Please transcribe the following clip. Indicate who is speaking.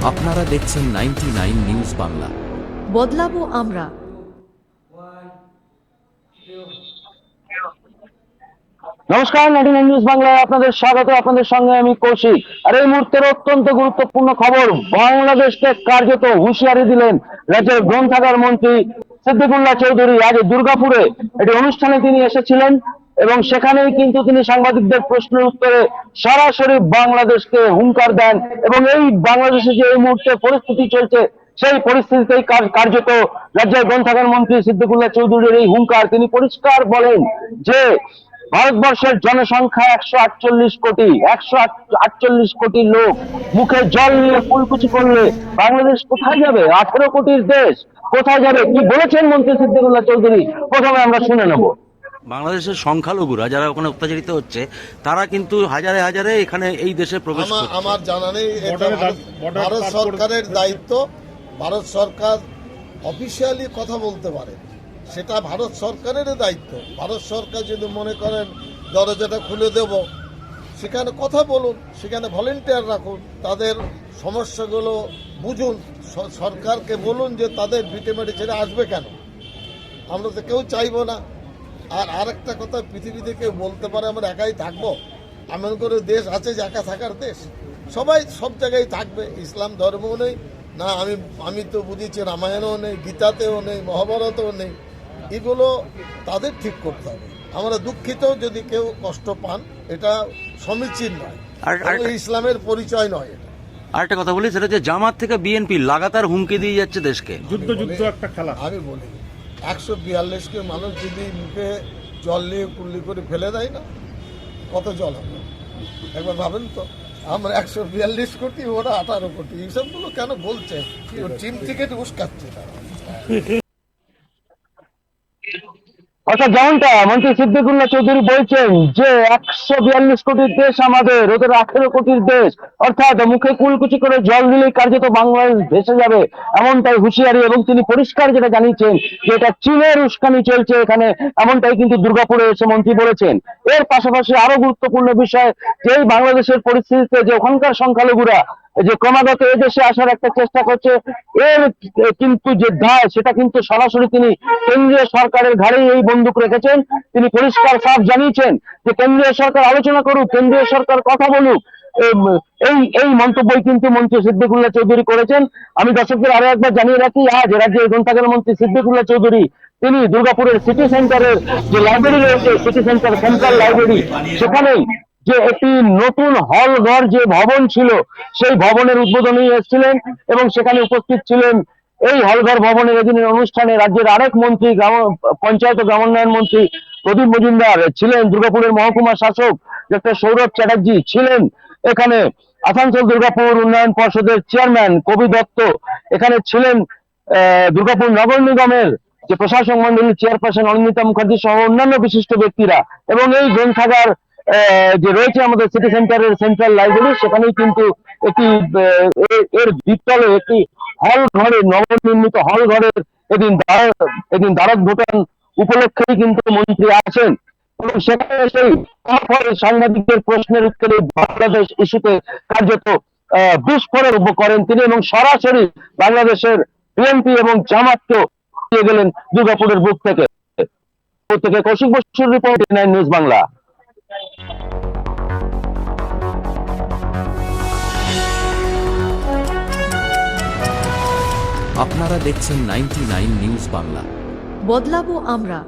Speaker 1: আপনারা দেখছেন 99 নিউজ বাংলা।
Speaker 2: বদলাবো আমরা।
Speaker 3: নমস্কার, 99 নিউজ বাংলায় আপনাদের স্বাগত। আপনাদের সঙ্গে আমি কৌশিক। আর এই মুহূর্তের অত্যন্ত গুরুত্বপূর্ণ খবর, বাংলাদেশকে কার্যত হুঁশিয়ারি দিলেন রাজ্যের গ্রন্থাগার মন্ত্রী সিদ্দিকুল্লাহ চৌধুরী। আজ দুর্গাপুরে একটি অনুষ্ঠানে তিনি এসেছিলেন এবং সেখানেই কিন্তু তিনি সাংবাদিকদের প্রশ্নের উত্তরে সরাসরি বাংলাদেশকে হুঙ্কার দেন এবং এই বাংলাদেশে যে এই মুহূর্তে পরিস্থিতি চলছে সেই পরিস্থিতিতেই কার্যত রাজ্যের গ্রন্থাগার মন্ত্রী সিদ্দিকুল্লাহ চৌধুরীর এই হুঙ্কার। তিনি পরিষ্কার বলেন যে ভারতবর্ষের জনসংখ্যা 148 কোটি, 148 কোটি লোক মুখে জল নিয়ে ফুলকুচি করলে বাংলাদেশ কোথায় যাবে? 18 কোটির দেশ কোথায় যাবে? কি বলেছেন মন্ত্রী সিদ্দিকুল্লাহ চৌধুরী, প্রথমে আমরা শুনে নেব।
Speaker 4: বাংলাদেশের সংখ্যালঘুরা যারা ওখানে অত্যাচারিত হচ্ছে তারা কিন্তু হাজারে হাজারে এখানে এই দেশে প্রবেশ করছে।
Speaker 5: আমার জানা নেই, এটা ভারত সরকারের দায়িত্ব। ভারত সরকার অফিসিয়ালি কথা বলতে পারে, সেটা ভারত সরকারের দায়িত্ব। ভারত সরকার যদি মনে করেন দরজাটা খুলে দেব, সেখানে কথা বলুন, সেখানে ভলেন্টিয়ার রাখুন, তাদের সমস্যাগুলো বুঝুন, সরকারকে বলুন যে তাদের ভিটেমাটি ছেড়ে আসবে কেন। আমরা তো কেউ চাইবো না। আর আরেকটা কথা, পৃথিবীতে কেউ বলতে পারে আমরা একাই থাকবো? এমন করে দেশ আছে যে একা থাকার দেশ? সবাই সব জায়গায় থাকবে। ইসলাম ধর্মও নেই না, আমি তো বুঝেছি রামায়ণও নেই, গীতাতেও নেই, মহাভারতও নেই। এগুলো তাদের ঠিক করতে হবে। আমরা দুঃখিত যদি কেউ কষ্ট পান, এটা সমীচীন নয়, ইসলামের পরিচয় নয় এটা।
Speaker 4: আর একটা কথা বলি, সেটা যে জামাত থেকে বিএনপি লাগাতার হুমকি দিয়ে যাচ্ছে দেশকে।
Speaker 6: যুদ্ধ একটা খেলা।
Speaker 5: আমি বলি 142কে মানুষ যদি মুখে জল নিয়ে কুল্লি করে ফেলে দেয় না, কত জল হবে একবার ভাবেন তো। আমরা 142 কোটি, ওরা 18 কোটি। এইসবগুলো কেন বলছে? টিম থেকে উস্কাচ্ছে তারা।
Speaker 3: অর্থাৎ যেমনটা মন্ত্রী সিদ্দিকুল্লাহ চৌধুরী বলছেন যে 142 কোটির দেশ আমাদের, ওদের 18 কোটির দেশ, অর্থাৎ মুখে কুলকুচি করে জল দিলেই কার্যত বাংলাদেশ ভেসে যাবে, এমনটাই হুঁশিয়ারি। এবং তিনি পরিষ্কার যেটা জানিয়েছেন যে এটা চীনের উস্কানি চলছে এখানে, এমনটাই কিন্তু দুর্গাপুরে এসে মন্ত্রী বলেছেন। এর পাশাপাশি আরো গুরুত্বপূর্ণ বিষয় যে এই বাংলাদেশের পরিস্থিতিতে যে ওখানকার সংখ্যালঘুরা যে ক্রমাগত এদেশে আসার একটা চেষ্টা করছে, এর কিন্তু যে দায় সেটা কিন্তু সরাসরি তিনি কেন্দ্রীয় সরকারের ঘাড়েই এই বন্দুক রেখেছেন। তিনি পরিষ্কার সাফ জানিয়েছেন যে কেন্দ্রীয় সরকার আলোচনা করুক, কেন্দ্রীয় সরকার কথা বলুক। এই মন্তব্যই কিন্তু মন্ত্রী সিদ্দিকুল্লাহ চৌধুরী করেছেন। আমি দর্শকদের আরো একবার জানিয়ে রাখি, আজ রাজ্যের গ্রন্থাগার মন্ত্রী সিদ্দিকুল্লাহ চৌধুরী তিনি দুর্গাপুরের সিটি সেন্টারের যে লাইব্রেরি রয়েছে, সিটি সেন্টার সেন্ট্রাল লাইব্রেরি, সেখানেই যে একটি নতুন হল ঘর যে ভবন ছিল সেই ভবনের উদ্বোধনে এসেছিলেন এবং সেখানে উপস্থিত ছিলেন এই হলঘর ভবনের এদিনের অনুষ্ঠানে রাজ্যের আরেক মন্ত্রী, পঞ্চায়েত ও গ্রামোন্নয়ন মন্ত্রী প্রদীপ মজুমদার ছিলেন, দুর্গাপুরের মহকুমা শাসক ডক্টর সৌরভ চ্যাটার্জি ছিলেন, এখানে আসানসোল দুর্গাপুর উন্নয়ন পর্ষদের চেয়ারম্যান কবি দত্ত এখানে ছিলেন, দুর্গাপুর নগর নিগমের যে প্রশাসক মন্ডলীর চেয়ারপারসন অনিন্দিতা মুখার্জি সহ অন্যান্য বিশিষ্ট ব্যক্তিরা। এবং এই গ্রন্থাগার যে রয়েছে আমাদের সিটি সেন্টারের সেন্ট্রাল লাইব্রেরি, সেখানেই কিন্তু একটি এর দ্বিতলে একটি হল ঘরে, নবনির্মিত হল ঘরের এদিন দ্বারোদ্ঘাটন উপলক্ষেই কিন্তু মন্ত্রী আছেন এবং সেখানে সেই সাংবাদিকদের প্রশ্নের উত্তরে বাংলাদেশ ইস্যুতে কার্যত বিস্ফোরণ করেন তিনি এবং সরাসরি বাংলাদেশের বিএনপি এবং জামাতকেও দিয়ে গেলেন দুর্গাপুরের বুক থেকে। কৌশিক বসুর রিপোর্ট, 99 নিউজ বাংলা।
Speaker 1: আপনারা দেখছেন 99 নিউজ বাংলা।
Speaker 2: বদলাবো আমরা।